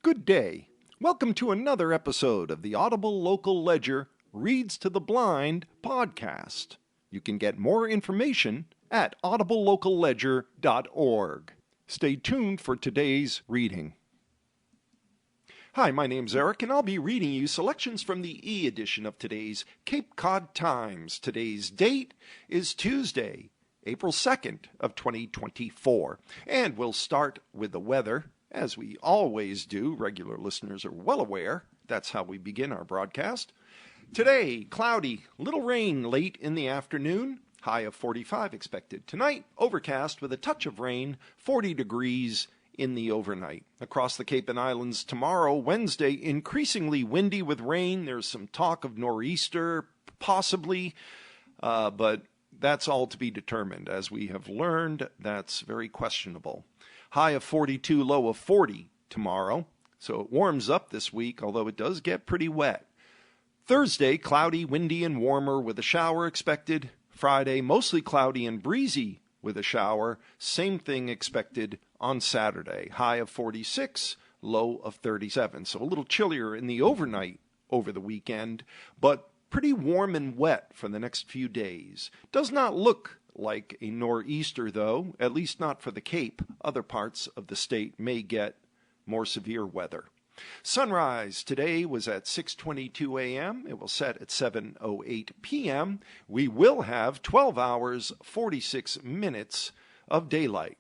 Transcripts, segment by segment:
Good day. Welcome to another episode of the Audible Local Ledger Reads to the Blind podcast. You can get more information at audiblelocalledger.org. Stay tuned for today's reading. Hi, my name's Eric, and I'll be reading you selections from the e-edition of today's Cape Cod Times. Today's date is Tuesday, April 2nd of 2024. And we'll start with the weather, as we always do. Regular listeners are well aware. That's how we begin our broadcast. Today, cloudy, little rain late in the afternoon, high of 45 expected. Tonight, overcast with a touch of rain, 40 degrees in the overnight. Across the Cape and Islands tomorrow, Wednesday, increasingly windy with rain. There's some talk of nor'easter, possibly, but that's all to be determined. As we have learned, that's very questionable. High of 42, low of 40 tomorrow. So it warms up this week, although it does get pretty wet. Thursday, cloudy, windy, and warmer with a shower expected. Friday, mostly cloudy and breezy with a shower. Same thing expected on Saturday. High of 46, low of 37. So a little chillier in the overnight over the weekend, but pretty warm and wet for the next few days. Does not look like a nor'easter, though, at least not for the Cape. Other parts of the state may get more severe weather. Sunrise today was at 6:22 a.m. It will set at 7:08 p.m. We will have 12 hours, 46 minutes of daylight.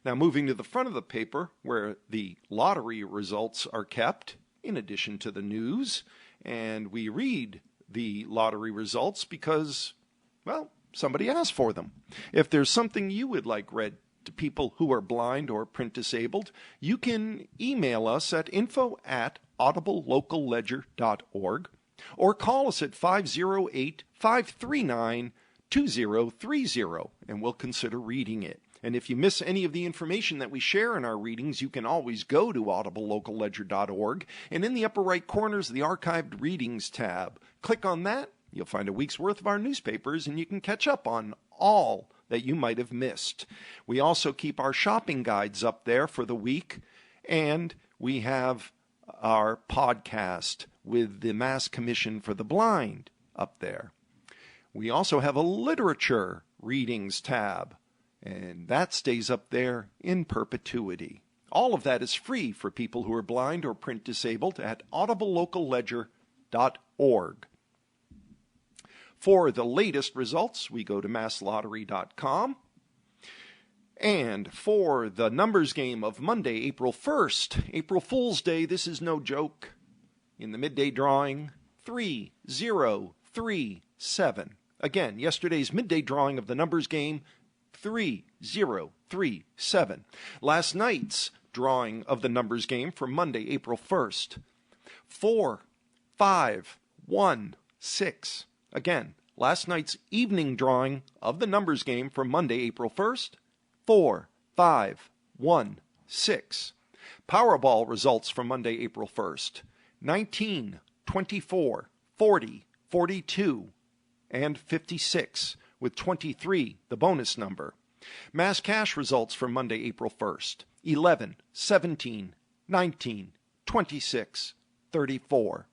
Now, moving to the front of the paper, where the lottery results are kept, in addition to the news, and we read the lottery results because, well, somebody asked for them. If there's something you would like read to people who are blind or print disabled, you can email us at info@audiblelocalledger.org or call us at 508-539-2030, and we'll consider reading it. And if you miss any of the information that we share in our readings, you can always go to audiblelocalledger.org, and in the upper right corner is the Archived Readings tab. Click on that. You'll find a week's worth of our newspapers, and you can catch up on all that you might have missed. We also keep our shopping guides up there for the week, and we have our podcast with the Mass Commission for the Blind up there. We also have a literature readings tab, and that stays up there in perpetuity. All of that is free for people who are blind or print disabled at audiblelocalledger.org. For the latest results, we go to masslottery.com. And for the numbers game of Monday, April 1st, April Fool's Day, this is no joke. In the midday drawing, 3037. Again, yesterday's midday drawing of the numbers game, 3037. Last night's drawing of the numbers game for Monday, April 1st, 4516. Again, last night's evening drawing of the numbers game for Monday, April 1st, 4516. Powerball results for Monday, April 1st, 19, 24, 40, 42, and 56, with 23 the bonus number. Mass cash results for Monday, April 1st, 11, 17, 19, 26, 34.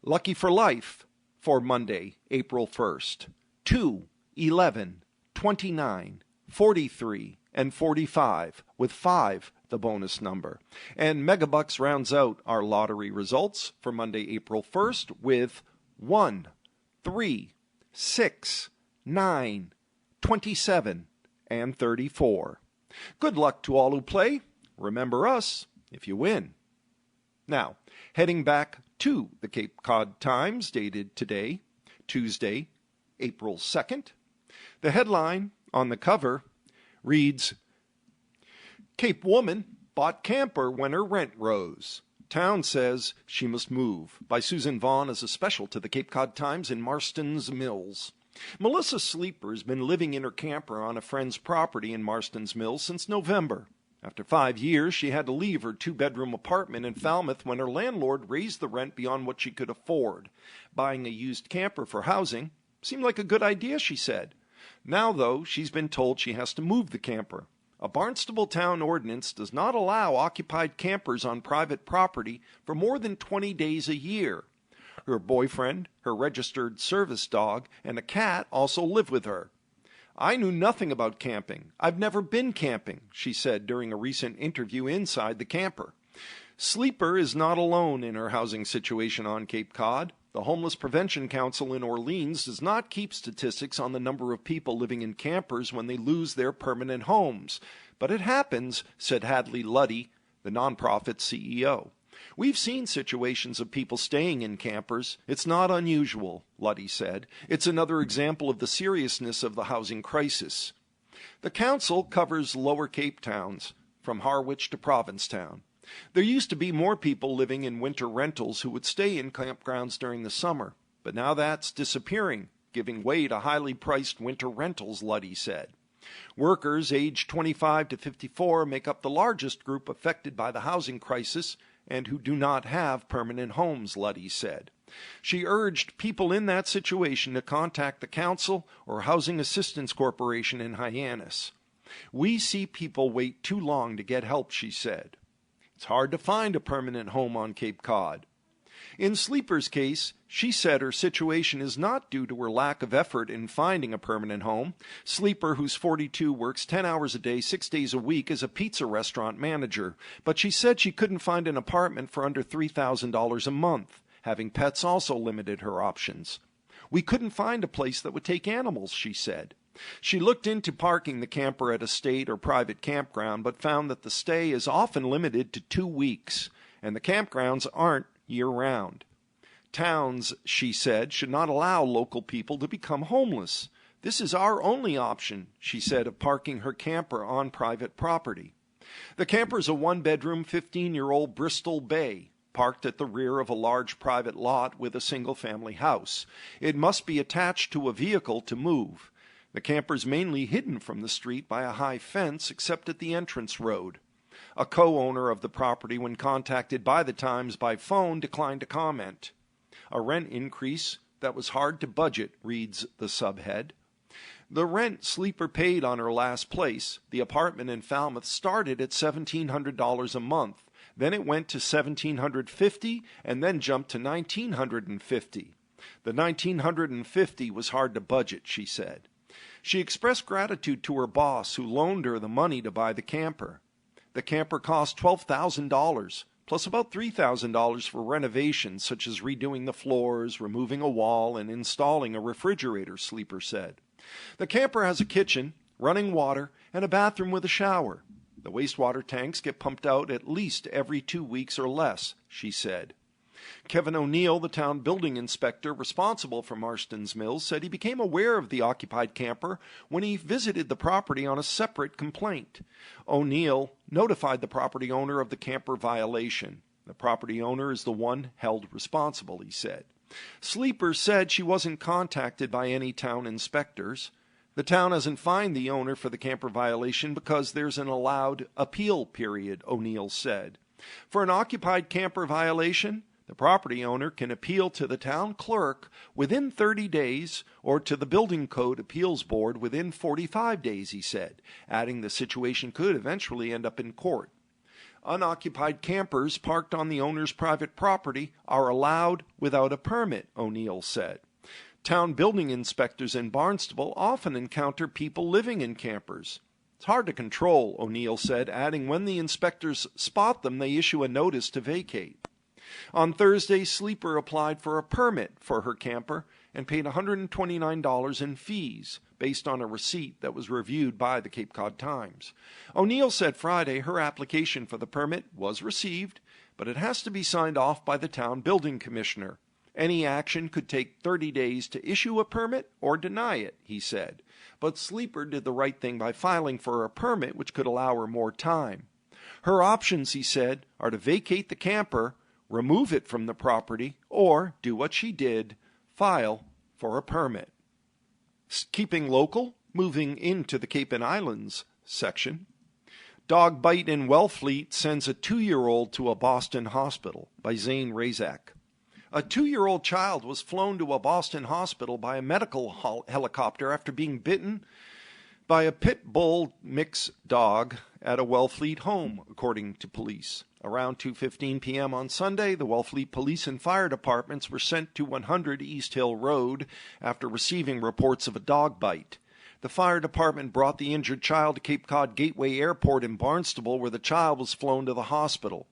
Lucky for life for Monday, April 1st, 2, 11, 29, 43, and 45, with 5 the bonus number. And Megabucks rounds out our lottery results for Monday, April 1st, with 1, 3, 6, 9, 27, and 34. Good luck to all who play. Remember us if you win. Now, heading back to the Cape Cod Times, dated today, Tuesday, April 2nd. The headline on the cover reads, Cape woman bought camper when her rent rose. Town says she must move, by Susan Vaughn, as a special to the Cape Cod Times in Marston's Mills. Melissa Sleeper has been living in her camper on a friend's property in Marston's Mills since November. After 5 years, she had to leave her 2-bedroom apartment in Falmouth when her landlord raised the rent beyond what she could afford. Buying a used camper for housing seemed like a good idea, she said. Now, though, she's been told she has to move the camper. A Barnstable town ordinance does not allow occupied campers on private property for more than 20 days a year. Her boyfriend, her registered service dog, and a cat also live with her. I knew nothing about camping. I've never been camping, she said during a recent interview inside the camper. Sleeper is not alone in her housing situation on Cape Cod. The Homeless Prevention Council in Orleans does not keep statistics on the number of people living in campers when they lose their permanent homes. But it happens, said Hadley Luddy, the nonprofit CEO. We've seen situations of people staying in campers. It's not unusual, Luddy said. It's another example of the seriousness of the housing crisis. The council covers Lower Cape towns, from Harwich to Provincetown. There used to be more people living in winter rentals who would stay in campgrounds during the summer, but now that's disappearing, giving way to highly priced winter rentals, Luddy said. Workers aged 25 to 54 make up the largest group affected by the housing crisis and who do not have permanent homes, Luddy said. She urged people in that situation to contact the council or Housing Assistance Corporation in Hyannis. We see people wait too long to get help, she said. It's hard to find a permanent home on Cape Cod. In Sleeper's case, she said her situation is not due to her lack of effort in finding a permanent home. Sleeper, who's 42, works 10 hours a day, 6 days a week as a pizza restaurant manager. But she said she couldn't find an apartment for under $3,000 a month. Having pets also limited her options. We couldn't find a place that would take animals, she said. She looked into parking the camper at a state or private campground, but found that the stay is often limited to 2 weeks, and the campgrounds aren't year-round. Towns, she said, should not allow local people to become homeless. This is our only option, she said, of parking her camper on private property. The camper is a one-bedroom, 15-year-old Bristol Bay, parked at the rear of a large private lot with a single-family house. It must be attached to a vehicle to move. The camper is mainly hidden from the street by a high fence, except at the entrance road. A co-owner of the property, when contacted by the Times by phone, declined to comment. A rent increase that was hard to budget, reads the subhead. The rent Sleeper paid on her last place, the apartment in Falmouth, started at $1,700 a month. Then it went to $1,750 and then jumped to $1,950. The $1,950 was hard to budget, she said. She expressed gratitude to her boss, who loaned her the money to buy the camper. The camper cost $12,000, plus about $3,000 for renovations, such as redoing the floors, removing a wall, and installing a refrigerator, Sleeper said. The camper has a kitchen, running water, and a bathroom with a shower. The wastewater tanks get pumped out at least every 2 weeks or less, she said. Kevin O'Neill, the town building inspector responsible for Marston's Mills, said he became aware of the occupied camper when he visited the property on a separate complaint. O'Neill notified the property owner of the camper violation. The property owner is the one held responsible, he said. Sleeper said she wasn't contacted by any town inspectors. The town hasn't fined the owner for the camper violation because there's an allowed appeal period, O'Neill said. For an occupied camper violation, the property owner can appeal to the town clerk within 30 days or to the Building Code Appeals Board within 45 days, he said, adding the situation could eventually end up in court. Unoccupied campers parked on the owner's private property are allowed without a permit, O'Neill said. Town building inspectors in Barnstable often encounter people living in campers. It's hard to control, O'Neill said, adding when the inspectors spot them, they issue a notice to vacate. On Thursday, Sleeper applied for a permit for her camper and paid $129 in fees based on a receipt that was reviewed by the Cape Cod Times. O'Neill said Friday her application for the permit was received, but it has to be signed off by the town building commissioner. Any action could take 30 days to issue a permit or deny it, he said. But Sleeper did the right thing by filing for a permit, which could allow her more time. Her options, he said, are to vacate the camper, remove it from the property, or do what she did, file for a permit. Keeping local, moving into the Cape and Islands section. Dog bite in Wellfleet sends a 2-year-old to a Boston hospital, by Zane Razak. A 2-year-old child was flown to a Boston hospital by a medical helicopter after being bitten by a pit bull mix dog at a Wellfleet home, according to police. Around 2:15 p.m. on Sunday, the Wellfleet Police and Fire Departments were sent to 100 East Hill Road after receiving reports of a dog bite. The fire department brought the injured child to Cape Cod Gateway Airport in Barnstable, where the child was flown to the hospital.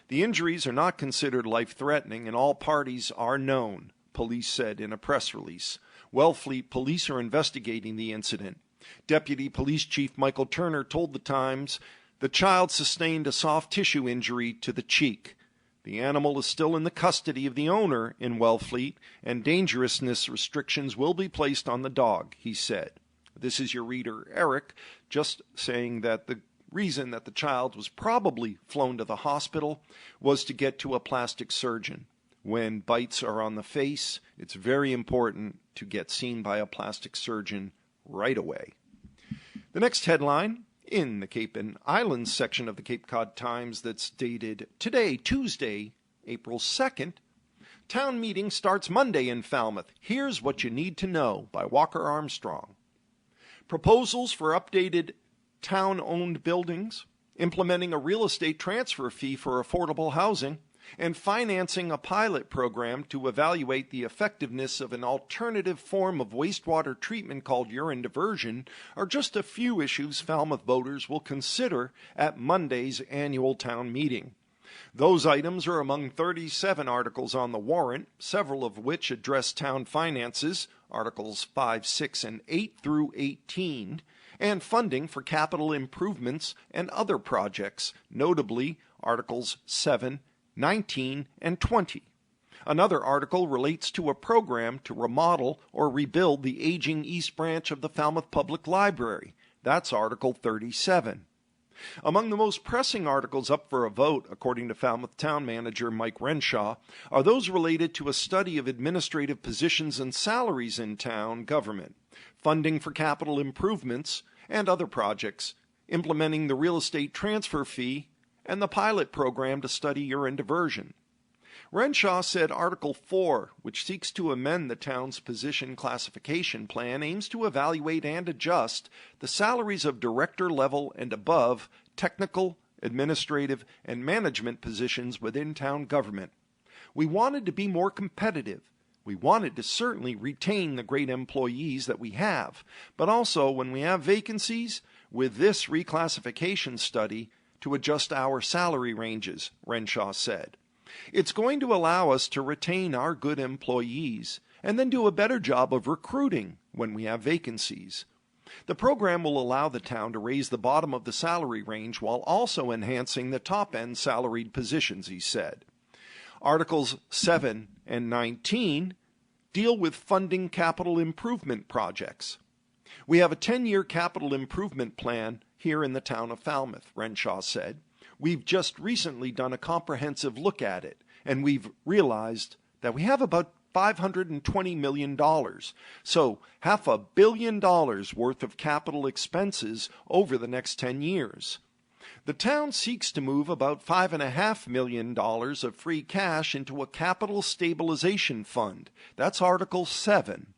The injuries are not considered life-threatening, and all parties are known, police said in a press release. Wellfleet police are investigating the incident. Deputy Police Chief Michael Turner told the Times the child sustained a soft tissue injury to the cheek. The animal is still in the custody of the owner in Wellfleet, and dangerousness restrictions will be placed on the dog, he said. This is your reader, Eric, just saying that the reason that the child was probably flown to the hospital was to get to a plastic surgeon. When bites are on the face, it's very important to get seen by a plastic surgeon right away. The next headline in the Cape and Islands section of the Cape Cod Times that's dated today, Tuesday, April 2nd, Town meeting starts Monday in Falmouth. Here's what you need to know, by Walker Armstrong. Proposals for updated town-owned buildings, implementing a real estate transfer fee for affordable housing, and financing a pilot program to evaluate the effectiveness of an alternative form of wastewater treatment called urine diversion are just a few issues Falmouth voters will consider at Monday's annual town meeting. Those items are among 37 articles on the warrant, several of which address town finances, Articles 5, 6, and 8 through 18, and funding for capital improvements and other projects, notably Articles 7, 19, and 20. Another article relates to a program to remodel or rebuild the aging East Branch of the Falmouth Public Library. That's Article 37. Among the most pressing articles up for a vote, according to Falmouth Town Manager Mike Renshaw, are those related to a study of administrative positions and salaries in town government, funding for capital improvements and other projects, implementing the real estate transfer fee, and the pilot program to study urine diversion. Renshaw said Article 4, which seeks to amend the town's position classification plan, aims to evaluate and adjust the salaries of director-level and above technical, administrative, and management positions within town government. We wanted to be more competitive. We wanted to certainly retain the great employees that we have, but also, when we have vacancies, with this reclassification study, to adjust our salary ranges, Renshaw said. It's going to allow us to retain our good employees and then do a better job of recruiting when we have vacancies. The program will allow the town to raise the bottom of the salary range while also enhancing the top-end salaried positions, he said. Articles 7 and 19 deal with funding capital improvement projects. We have a 10-year capital improvement plan here in the town of Falmouth, Renshaw said. We've just recently done a comprehensive look at it, and we've realized that we have about $520 million, so $500 million worth of capital expenses over the next 10 years. The town seeks to move about $5.5 million of free cash into a capital stabilization fund. That's Article 7,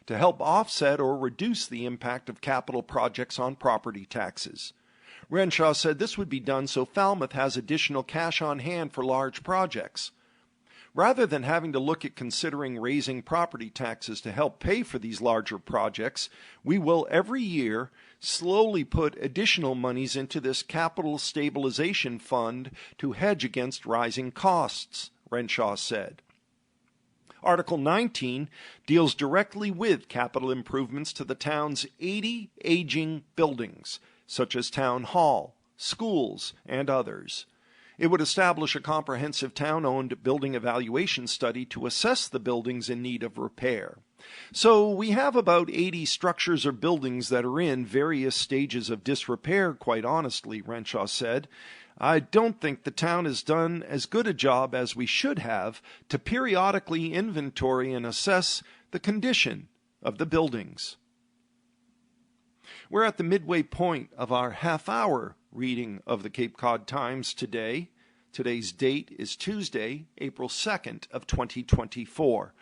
to help offset or reduce the impact of capital projects on property taxes. Renshaw said this would be done so Falmouth has additional cash on hand for large projects. Rather than having to look at considering raising property taxes to help pay for these larger projects, we will every year slowly put additional monies into this capital stabilization fund to hedge against rising costs, Renshaw said. Article 19 deals directly with capital improvements to the town's 80 aging buildings, such as town hall, schools, and others. It would establish a comprehensive town-owned building evaluation study to assess the buildings in need of repair. So we have about 80 structures or buildings that are in various stages of disrepair, quite honestly, Renshaw said. I don't think the town has done as good a job as we should have to periodically inventory and assess the condition of the buildings. We're at the midway point of our half-hour reading of the Cape Cod Times today. Today's date is Tuesday, April 2nd of 2024.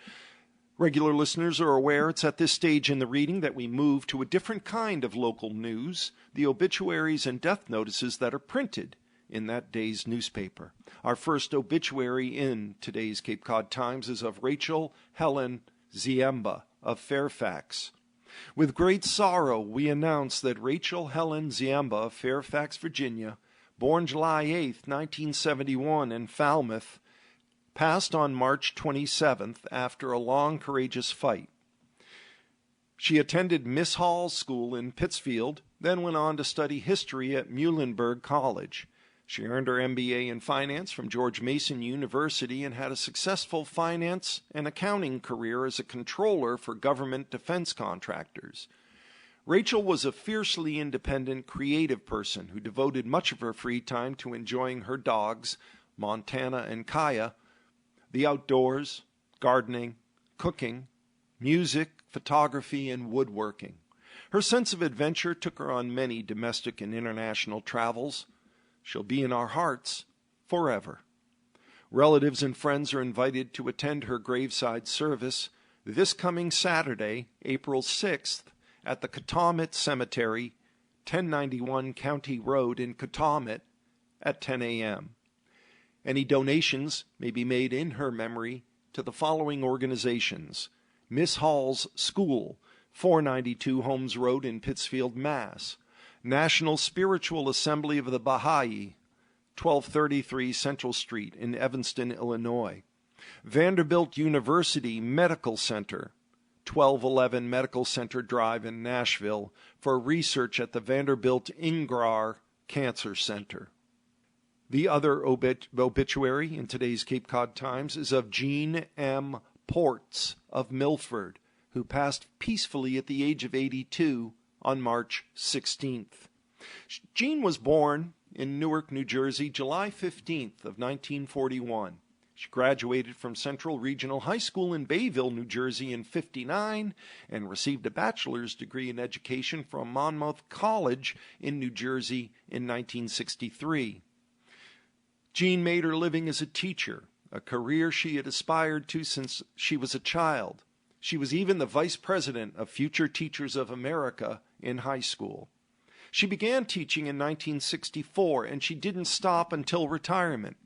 Regular listeners are aware it's at this stage in the reading that we move to a different kind of local news, the obituaries and death notices that are printed in that day's newspaper. Our first obituary in today's Cape Cod Times is of Rachel Helen Ziemba of Fairfax. With great sorrow, we announce that Rachel Helen Ziemba of Fairfax, Virginia, born July 8, 1971 in Falmouth, passed on March 27th after a long, courageous fight. She attended Miss Hall's School in Pittsfield, then went on to study history at Muhlenberg College. She earned her MBA in finance from George Mason University and had a successful finance and accounting career as a controller for government defense contractors. Rachel was a fiercely independent, creative person who devoted much of her free time to enjoying her dogs, Montana and Kaya, the outdoors, gardening, cooking, music, photography, and woodworking. Her sense of adventure took her on many domestic and international travels. She'll be in our hearts forever. Relatives and friends are invited to attend her graveside service this coming Saturday, April 6th, at the Catawmet Cemetery, 1091 County Road in Catawmet, at 10 a.m. Any donations may be made in her memory to the following organizations: Miss Hall's School, 492 Holmes Road in Pittsfield, Mass. National Spiritual Assembly of the Baha'i, 1233 Central Street in Evanston, Illinois. Vanderbilt University Medical Center, 1211 Medical Center Drive in Nashville, for research at the Vanderbilt Ingrar Cancer Center. The other obituary in today's Cape Cod Times is of Jean M. Ports of Milford, who passed peacefully at the age of 82 on March 16th. Jean was born in Newark, New Jersey, July 15th of 1941. She graduated from Central Regional High School in Bayville, New Jersey in '59 and received a bachelor's degree in education from Monmouth College in New Jersey in 1963. Jean made her living as a teacher, a career she had aspired to since she was a child. She was even the vice president of Future Teachers of America in high school. She began teaching in 1964, and she didn't stop until retirement.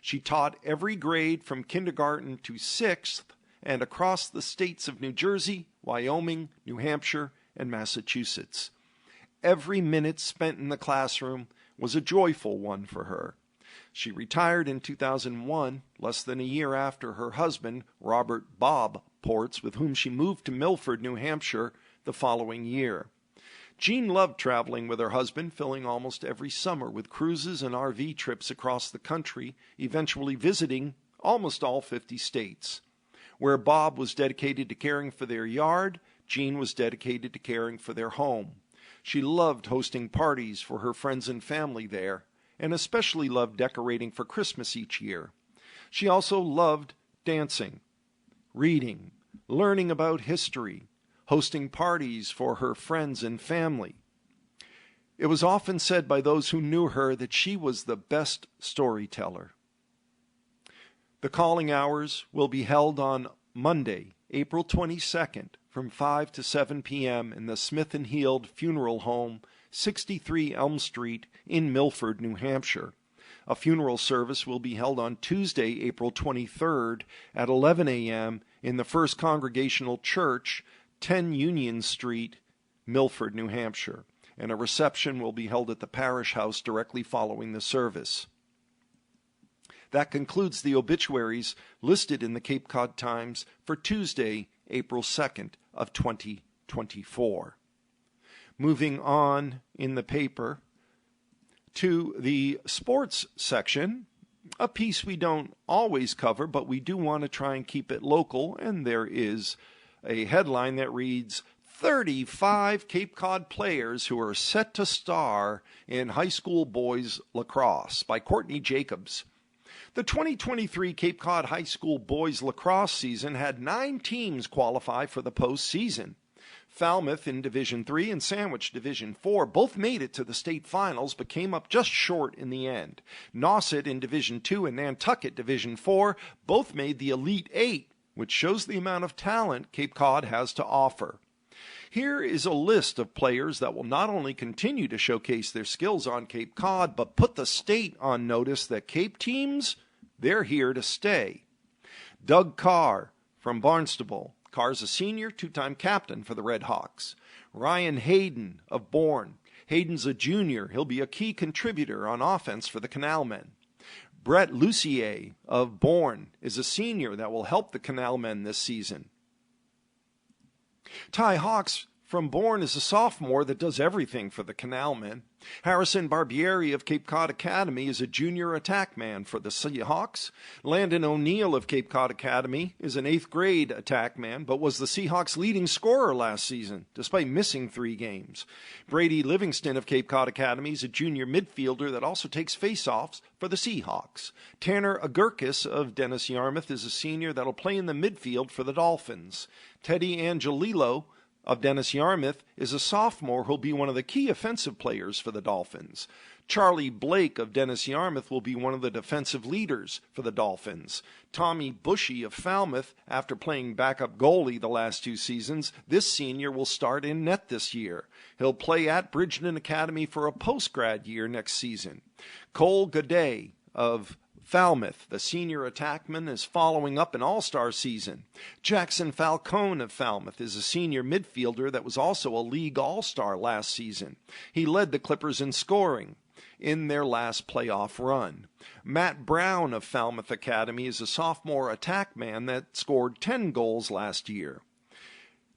She taught every grade from kindergarten to 6th and across the states of New Jersey, Wyoming, New Hampshire, and Massachusetts. Every minute spent in the classroom was a joyful one for her. She retired in 2001, less than a year after her husband, Robert Bob Ports, with whom she moved to Milford, New Hampshire, the following year. Jean loved traveling with her husband, filling almost every summer with cruises and RV trips across the country, eventually visiting almost all 50 states. Where Bob was dedicated to caring for their yard, Jean was dedicated to caring for their home. She loved hosting parties for her friends and family there, and especially loved decorating for Christmas each year. She also loved dancing, reading, learning about history, hosting parties for her friends and family. It was often said by those who knew her that she was the best storyteller. The calling hours will be held on Monday, April 22nd, from 5 to 7 p.m. in the Smith & Heald Funeral Home, 63 Elm Street in Milford, New Hampshire. A funeral service will be held on Tuesday, April 23rd at 11 a.m. in the First Congregational Church, 10 Union Street, Milford, New Hampshire, and a reception will be held at the parish house directly following the service. That concludes the obituaries listed in the Cape Cod Times for Tuesday, April 2nd of 2024. Moving on in the paper to the sports section, a piece we don't always cover, but we do want to try and keep it local, and there is a headline that reads, 35 Cape Cod players who are set to star in high school boys lacrosse by Courtney Jacobs. The 2023 Cape Cod High School boys lacrosse season had 9 teams qualify for the postseason. Falmouth in Division III and Sandwich Division IV both made it to the state finals but came up just short in the end. Nauset in Division II and Nantucket Division IV both made the Elite Eight which shows the amount of talent Cape Cod has to offer. Here is a list of players that will not only continue to showcase their skills on Cape Cod, but put the state on notice that Cape teams, they're here to stay. Doug Carr from Barnstable. Carr's a senior, two-time captain for the Red Hawks. Ryan Hayden of Bourne. Hayden's a junior. He'll be a key contributor on offense for the Canalmen. Brett Lucier of Bourne is a senior that will help the Canalmen this season. Ty Hawks from Bourne is a sophomore that does everything for the Canalmen. Harrison Barbieri of Cape Cod Academy is a junior attack man for the Seahawks. Landon O'Neill of Cape Cod Academy is an 8th grade attack man, but was the Seahawks' leading scorer last season, despite missing 3 games. Brady Livingston of Cape Cod Academy is a junior midfielder that also takes faceoffs for the Seahawks. Tanner Agurkis of Dennis Yarmouth is a senior that'll play in the midfield for the Dolphins. Teddy Angelillo of Dennis Yarmouth is a sophomore who'll be one of the key offensive players for the Dolphins. Charlie Blake of Dennis Yarmouth will be one of the defensive leaders for the Dolphins. Tommy Bushy of Falmouth, after playing backup goalie the last 2 seasons, this senior will start in net this year. He'll play at Bridgeton Academy for a post-grad year next season. Cole Godet of Falmouth, the senior attackman, is following up an all-star season. Jackson Falcone of Falmouth is a senior midfielder that was also a league all-star last season. He led the Clippers in scoring in their last playoff run. Matt Brown of Falmouth Academy is a sophomore attackman that scored 10 goals last year.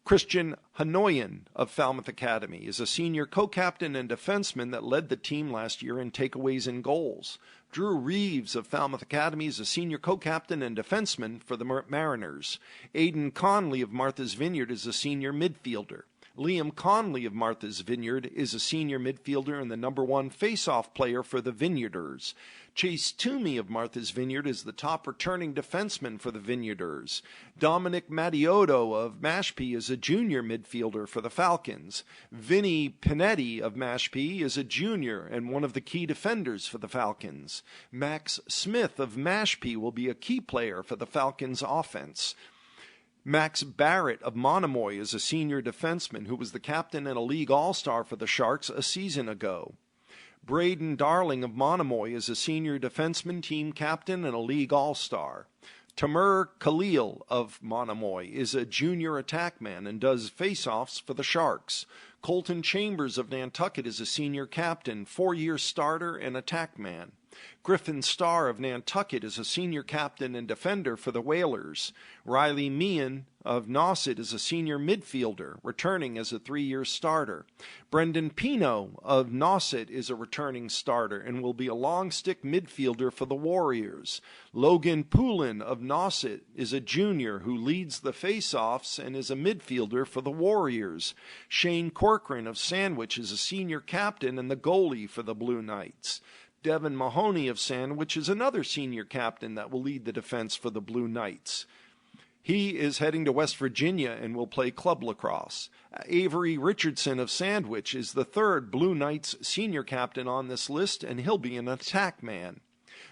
Christian Hanoyan of Falmouth Academy is a senior co-captain and defenseman that led the team last year in takeaways and goals. Drew Reeves of Falmouth Academy is a senior co-captain and defenseman for the Mariners. Aiden Conley of Martha's Vineyard is a senior midfielder. Liam Conley of Martha's Vineyard is a senior midfielder and the number 1 face-off player for the Vineyarders. Chase Toomey of Martha's Vineyard is the top returning defenseman for the Vineyarders. Dominic Mattiotto of Mashpee is a junior midfielder for the Falcons. Vinny Pinetti of Mashpee is a junior and one of the key defenders for the Falcons. Max Smith of Mashpee will be a key player for the Falcons' offense. Max Barrett of Monomoy is a senior defenseman who was the captain and a league all-star for the Sharks a season ago. Braden Darling of Monomoy is a senior defenseman, team captain, and a league all-star. Tamur Khalil of Monomoy is a junior attackman and does face-offs for the Sharks. Colton Chambers of Nantucket is a senior captain, 4-year starter, and attackman. Griffin Starr of Nantucket is a senior captain and defender for the Whalers. Riley Meehan of Nauset is a senior midfielder, returning as a 3-year starter. Brendan Pino of Nauset is a returning starter and will be a long-stick midfielder for the Warriors. Logan Poulin of Nauset is a junior who leads the face-offs and is a midfielder for the Warriors. Shane Corcoran of Sandwich is a senior captain and the goalie for the Blue Knights. Devin Mahoney of Sandwich is another senior captain that will lead the defense for the Blue Knights. He is heading to West Virginia and will play club lacrosse. Avery Richardson of Sandwich is the 3rd Blue Knights senior captain on this list, and he'll be an attack man.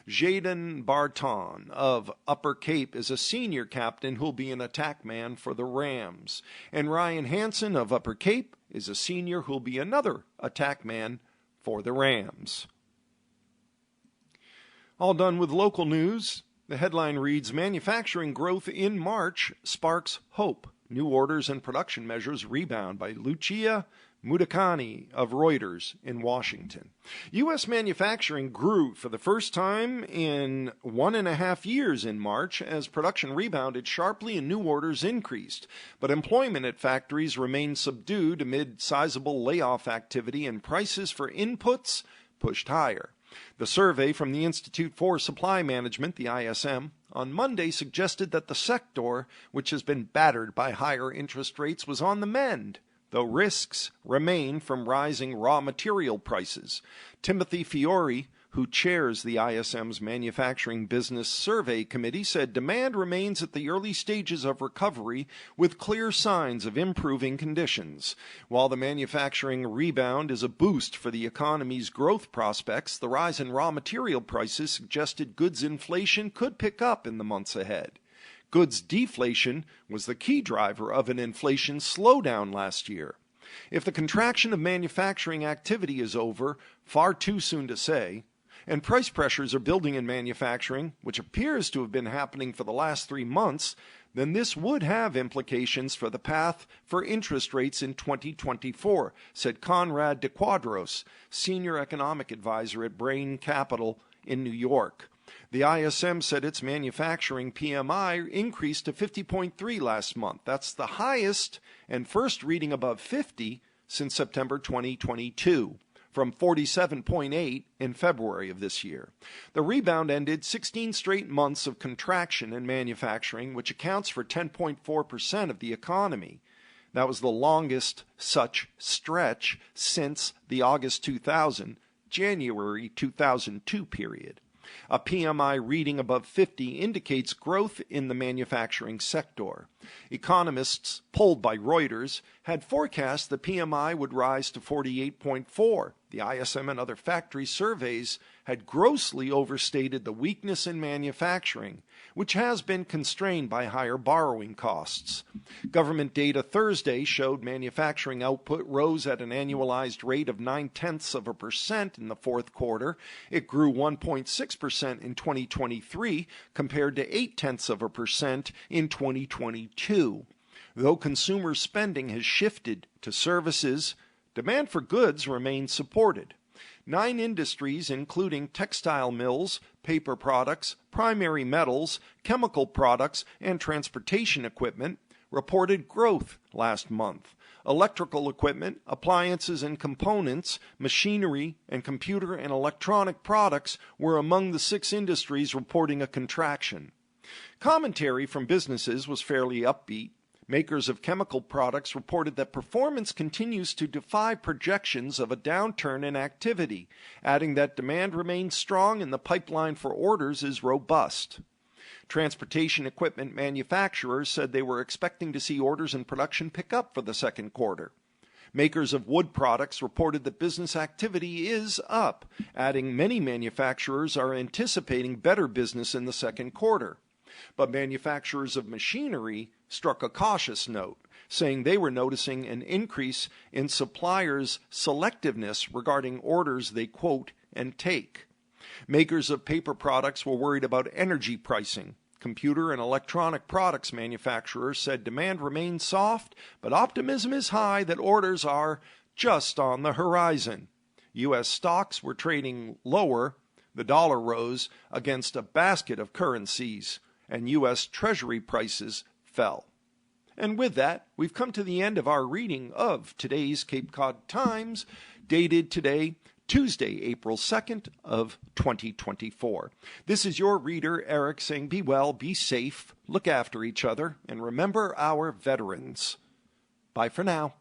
Jaden Barton of Upper Cape is a senior captain who'll be an attack man for the Rams. And Ryan Hansen of Upper Cape is a senior who'll be another attack man for the Rams. All done with local news. The headline reads, Manufacturing Growth in March Sparks Hope. New Orders and Production Measures Rebound by Lucia Mudakani of Reuters in Washington. U.S. manufacturing grew for the first time in 1.5 years in March as production rebounded sharply and new orders increased. But employment at factories remained subdued amid sizable layoff activity and prices for inputs pushed higher. The survey from the Institute for Supply Management, the ISM, on Monday suggested that the sector, which has been battered by higher interest rates, was on the mend, though risks remain from rising raw material prices. Timothy Fiore, who chairs the ISM's Manufacturing Business Survey Committee, said demand remains at the early stages of recovery with clear signs of improving conditions. While the manufacturing rebound is a boost for the economy's growth prospects, the rise in raw material prices suggested goods inflation could pick up in the months ahead. Goods deflation was the key driver of an inflation slowdown last year. If the contraction of manufacturing activity is over, far too soon to say, and price pressures are building in manufacturing, which appears to have been happening for the last 3 months, then this would have implications for the path for interest rates in 2024, said Conrad de Quadros, senior economic advisor at Brain Capital in New York. The ISM said its manufacturing PMI increased to 50.3 last month. That's the highest and first reading above 50 since September 2022, from 47.8 in February of this year. The rebound ended 16 straight months of contraction in manufacturing, which accounts for 10.4% of the economy. That was the longest such stretch since the August 2000, January 2002 period. A PMI reading above 50 indicates growth in the manufacturing sector. Economists, polled by Reuters, had forecast the PMI would rise to 48.4. The ISM and other factory surveys had grossly overstated the weakness in manufacturing, which has been constrained by higher borrowing costs. Government data Thursday showed manufacturing output rose at an annualized rate of 0.9% in the fourth quarter. It grew 1.6% in 2023 compared to 0.8% in 2022. Though consumer spending has shifted to services, demand for goods remains supported. 9 industries, including textile mills, paper products, primary metals, chemical products, and transportation equipment, reported growth last month. Electrical equipment, appliances and components, machinery, and computer and electronic products were among the 6 industries reporting a contraction. Commentary from businesses was fairly upbeat. Makers of chemical products reported that performance continues to defy projections of a downturn in activity, adding that demand remains strong and the pipeline for orders is robust. Transportation equipment manufacturers said they were expecting to see orders and production pick up for the second quarter. Makers of wood products reported that business activity is up, adding many manufacturers are anticipating better business in the second quarter. But manufacturers of machinery struck a cautious note, saying they were noticing an increase in suppliers' selectiveness regarding orders they quote and take. Makers of paper products were worried about energy pricing. Computer and electronic products manufacturers said demand remains soft, but optimism is high that orders are just on the horizon. U.S. stocks were trading lower. The dollar rose against a basket of currencies, and U.S. Treasury prices fell. And with that, we've come to the end of our reading of today's Cape Cod Times, dated today, Tuesday, April 2nd of 2024. This is your reader, Eric, saying be well, be safe, look after each other, and remember our veterans. Bye for now.